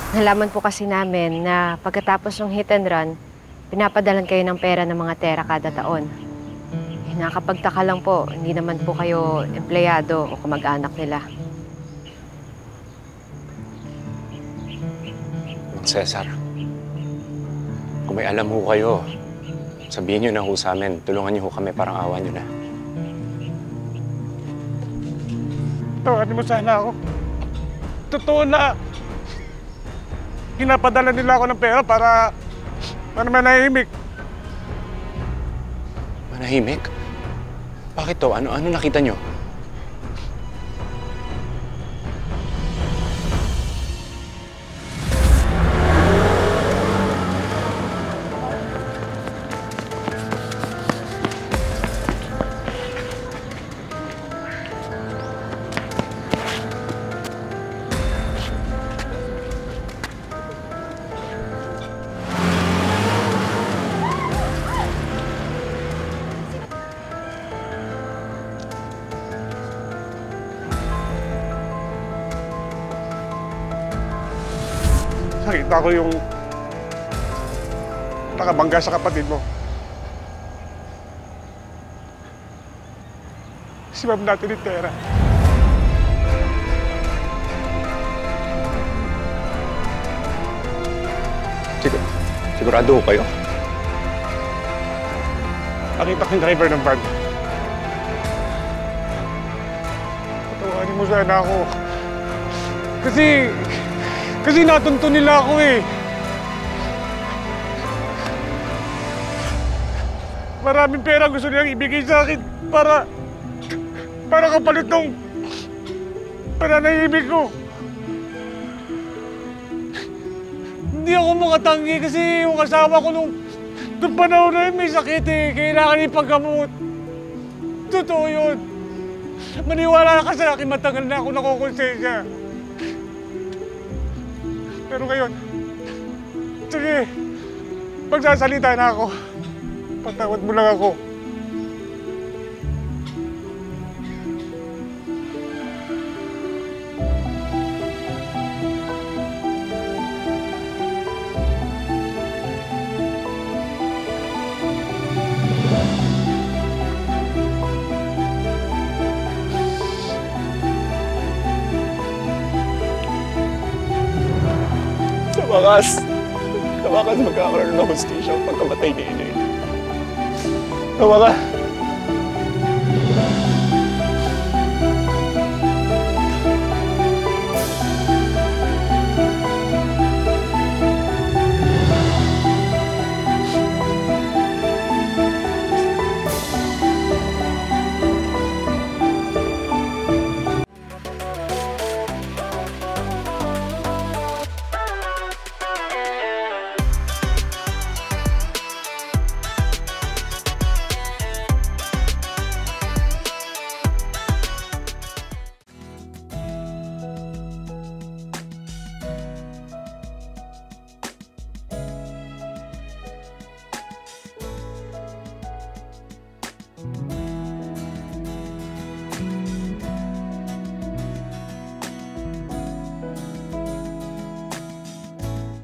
Nalaman po kasi namin na pagkatapos ng hit and run, pinapadalan kayo ng pera ng mga Tera kada taon. Nakapagtaka lang po, hindi naman po kayo empleyado o kamag-anak nila. Cesar, kung may alam ho kayo, sabihin niyo na ho sa amin. Tulungan niyo ho kami, parang awa niyo na. Tawanin mo sana ako. Totoo na pinapadala nila ako ng pera para manahimik. Manahimik? Bakit to? Ano nakita niyo? Nakita ko yung nakabangga sa kapatid mo. Si Ma'am natin ni Tera. Sigurado ho kayo? Nakita ko yung driver ng van. Patawanin mo sana ako. Kasi natunto nila ako eh. Maraming pera gusto nilang ibigay sa akin para kapalit ng pananahimik ko. Hindi ako makatanggi kasi yung asawa ko nung panahon na yun may sakit eh. Kailangan ipaggamot. Totoo yun. Maniwala ka sa akin, matagal na ako nakukonsensya. Pero ngayon, sige, magsasalita na ako. Patawad mo lang ako. Sa wakas magkakaroon ng hostisya ang pagkamatay ni Inay. Sa wakas.